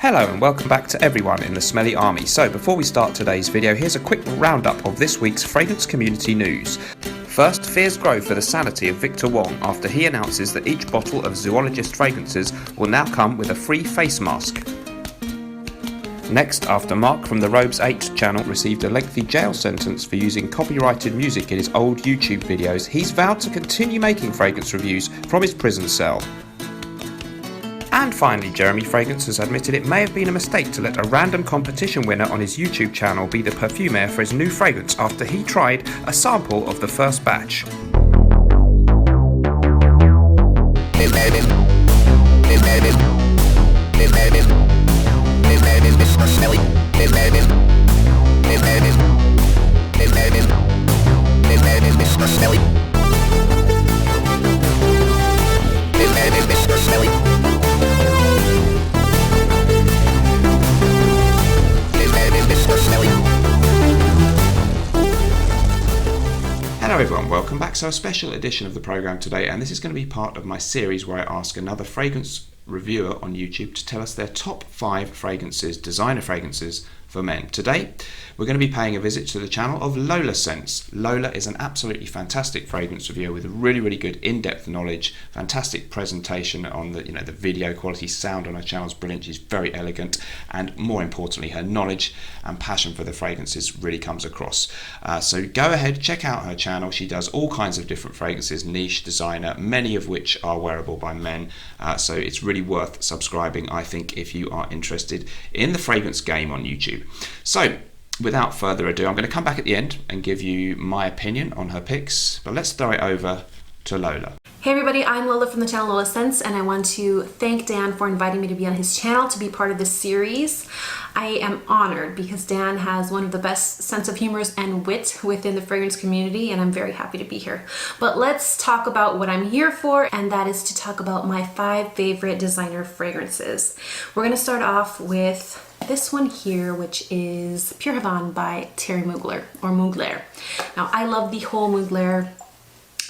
Hello and welcome back to everyone in the Smelly Army. So before we start today's video, here's a quick roundup of this week's fragrance community news. First, fears grow for the sanity of Victor Wong after he announces that each bottle of zoologist fragrances will now come with a free face mask. Next, after Mark from the Robes 8 channel received a lengthy jail sentence for using copyrighted music in his old YouTube videos, he's vowed to continue making fragrance reviews from his prison cell. And finally, Jeremy Fragrance has admitted it may have been a mistake to let a random competition winner on his YouTube channel be the perfumer for his new fragrance after he tried a sample of the first batch. Hello everyone, welcome back. So a special edition of the program today, and this is going to be part of my series where I ask another fragrance reviewer on YouTube to tell us their top 5 fragrances, designer fragrances for men. Today we're going to be paying a visit to the channel of LolaScents. Lola is an absolutely fantastic fragrance reviewer with really good in-depth knowledge, fantastic presentation on the the video quality, sound on her channel is brilliant. She's very elegant, and more importantly her knowledge and passion for the fragrances really comes across. So go ahead, check out her channel. She does all kinds of different fragrances, niche, designer, many of which are wearable by men, so it's really worth subscribing, I think, if you are interested in the fragrance game on YouTube. So without further ado, I'm going to come back at the end and give you my opinion on her picks, but let's throw it over to Lola. Hey everybody, I'm Lola from the channel LolaScents, and I want to thank Dan for inviting me to be on his channel to be part of this series. I am honored because Dan has one of the best sense of humor and wit within the fragrance community, and I'm very happy to be here. But let's talk about what I'm here for, and that is to talk about my 5 favorite designer fragrances. We're going to start off with this one here, which is Pure Havane by Thierry Mugler. Now, I love the whole Mugler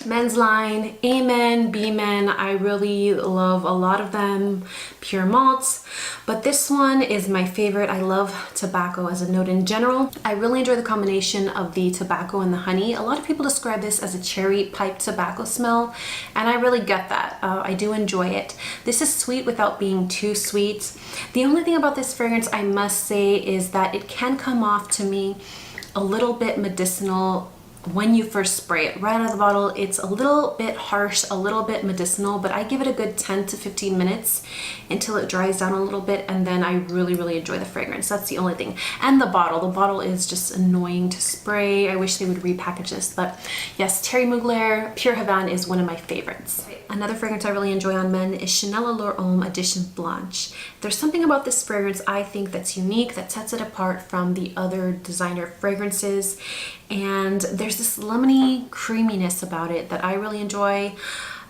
men's line, A men, B men. I really love a lot of them, pure malts, but this one is my favorite. I love tobacco as a note in general. I really enjoy the combination of the tobacco and the honey. A lot of people describe this as a cherry pipe tobacco smell, and I really get that. I do enjoy it. This is sweet without being too sweet. The only thing about this fragrance I must say is that it can come off to me a little bit medicinal. When you first spray it right out of the bottle, it's a little bit harsh, a little bit medicinal, but I give it a good 10 to 15 minutes until it dries down a little bit, and then I really enjoy the fragrance. That's the only thing. And the bottle is just annoying to spray. I wish they would repackage this, but yes, Thierry Mugler Pure Havane is one of my favorites. Another fragrance I really enjoy on men is Chanel Allure Homme Edition Blanche. There's something about this fragrance I think that's unique, that sets it apart from the other designer fragrances, and there's this lemony creaminess about it that I really enjoy.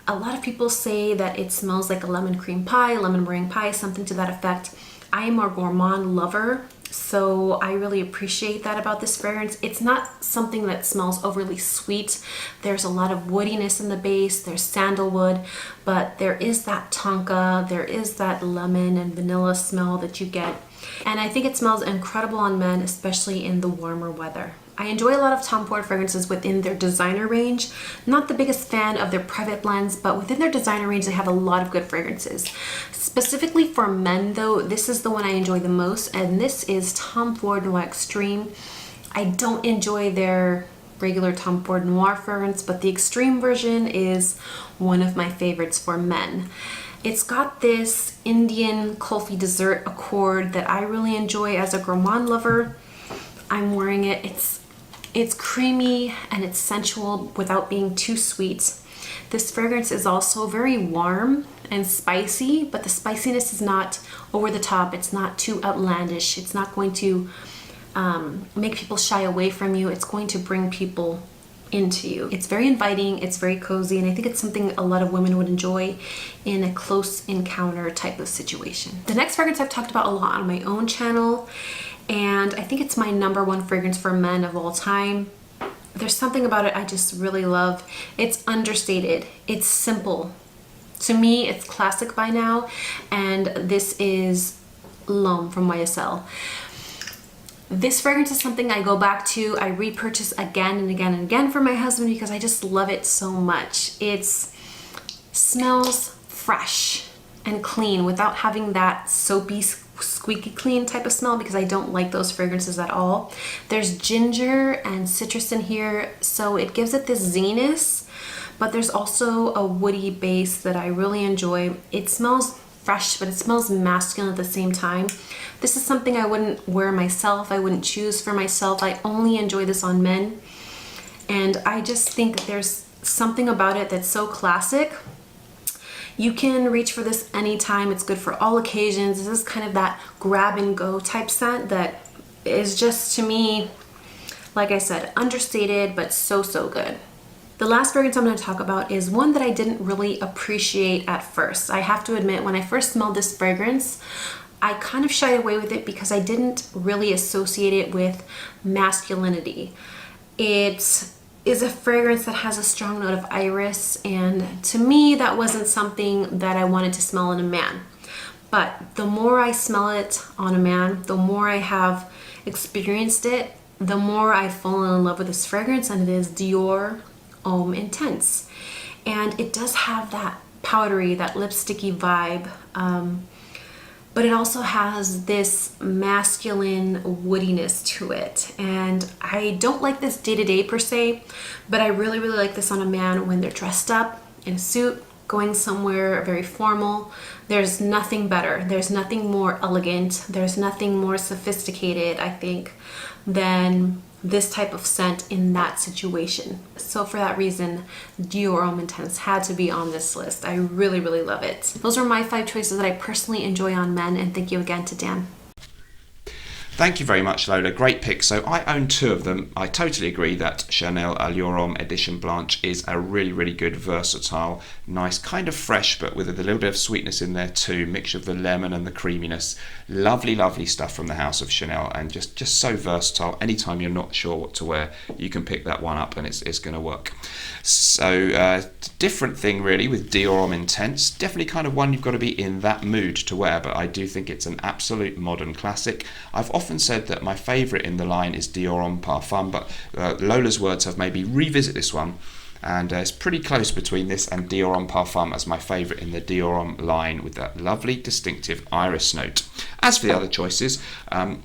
A lot of people say that it smells like a lemon cream pie, lemon meringue pie, something to that effect. I am a gourmand lover, so I really appreciate that about this fragrance. It's not something that smells overly sweet. There's a lot of woodiness in the base, there's sandalwood, but there is that tonka, there is that lemon and vanilla smell that you get. And I think it smells incredible on men, especially in the warmer weather. I enjoy a lot of Tom Ford fragrances within their designer range. Not the biggest fan of their private blends, but within their designer range, they have a lot of good fragrances. Specifically for men though, this is the one I enjoy the most, and this is Tom Ford Noir Extreme. I don't enjoy their regular Tom Ford Noir fragrance, but the Extreme version is one of my favorites for men. It's got this Indian kulfi dessert accord that I really enjoy as a gourmand lover. I'm wearing it. It's creamy and it's sensual without being too sweet. This fragrance is also very warm and spicy, but the spiciness is not over the top. It's not too outlandish. It's not going to make people shy away from you. It's going to bring people into you. It's very inviting, it's very cozy, and I think it's something a lot of women would enjoy in a close encounter type of situation. The next fragrance I've talked about a lot on my own channel, and I think it's my #1 fragrance for men of all time. There's something about it I just really love. It's understated, it's simple. To me, it's classic by now, and this is L'Homme from YSL. This fragrance is something I go back to, I repurchase again and again and again for my husband because I just love it so much. It smells fresh and clean without having that soapy, squeaky clean type of smell, because I don't like those fragrances at all. There's ginger and citrus in here, so it gives it this zinginess, but there's also a woody base that I really enjoy. It smells fresh, but it smells masculine at the same time. This is something I wouldn't wear myself, I wouldn't choose for myself. I only enjoy this on men, and I just think there's something about it that's so classic. You can reach for this anytime. It's good for all occasions. This is kind of that grab and go type scent that is just, to me, like I said, understated, but so, so good. The last fragrance I'm going to talk about is one that I didn't really appreciate at first. I have to admit, when I first smelled this fragrance, I kind of shied away with it because I didn't really associate it with masculinity. It is a fragrance that has a strong note of iris, and to me that wasn't something that I wanted to smell in a man. But the more I smell it on a man, the more I have experienced it, the more I've fallen in love with this fragrance, and it is Dior Homme Intense. And it does have that powdery, that lipsticky vibe, but it also has this masculine woodiness to it. And I don't like this day to day per se, but I really, really like this on a man when they're dressed up in a suit, going somewhere very formal. There's nothing better. There's nothing more elegant. There's nothing more sophisticated, I think, than this type of scent in that situation. So for that reason, Dior Homme Intense had to be on this list. I really, really love it. Those are my 5 choices that I personally enjoy on men, and thank you again to Dan. Thank you very much, Lola. Great pick. So I own 2 of them. I totally agree that Chanel Allure Homme Edition Blanche is a really, really good, versatile, nice, kind of fresh, but with a little bit of sweetness in there too. Mixture of the lemon and the creaminess. Lovely, lovely stuff from the house of Chanel, and just so versatile. Anytime you're not sure what to wear, you can pick that one up and it's going to work. So different thing really with Dior Homme Intense. Definitely kind of one you've got to be in that mood to wear, but I do think it's an absolute modern classic. I've often said that my favourite in the line is Dior Homme Parfum, but Lola's words have made me revisit this one, and it's pretty close between this and Dior Homme Parfum as my favourite in the Dior Homme line, with that lovely distinctive iris note. As for the other choices,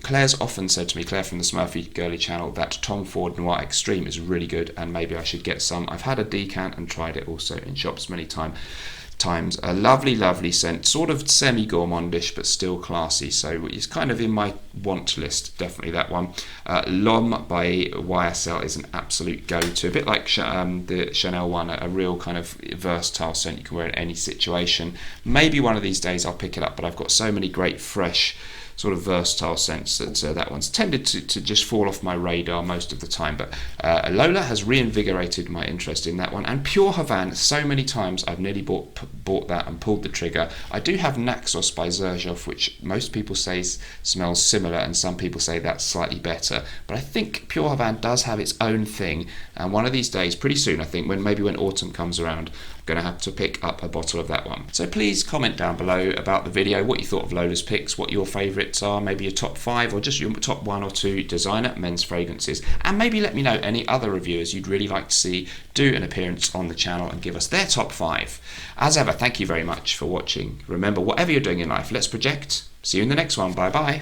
Claire's often said to me, Claire from the Smurfy Girly channel, that Tom Ford Noir Extreme is really good and maybe I should get some. I've had a decant and tried it also in shops many times. A lovely, lovely scent, sort of semi-gourmandish but still classy, so it's kind of in my want list, definitely that one. L'Homme by YSL is an absolute go-to, a bit like the Chanel one, a real kind of versatile scent you can wear in any situation. Maybe one of these days I'll pick it up, but I've got so many great fresh sort of versatile scents that that one's tended to just fall off my radar most of the time, but Lola has reinvigorated my interest in that one. And Pure Havane, so many times I've nearly bought that and pulled the trigger. I do have Naxos by Xerjoff, which most people say smells similar and some people say that's slightly better, but I think Pure Havane does have its own thing, and one of these days, pretty soon I think, maybe when autumn comes around, going to have to pick up a bottle of that one. So please comment down below about the video, what you thought of Lola's picks, what your favourites are, maybe your top 5 or just your top 1 or 2 designer men's fragrances, and maybe let me know any other reviewers you'd really like to see do an appearance on the channel and give us their top 5. As ever, thank you very much for watching. Remember, whatever you're doing in life, let's project. See you in the next one. Bye bye.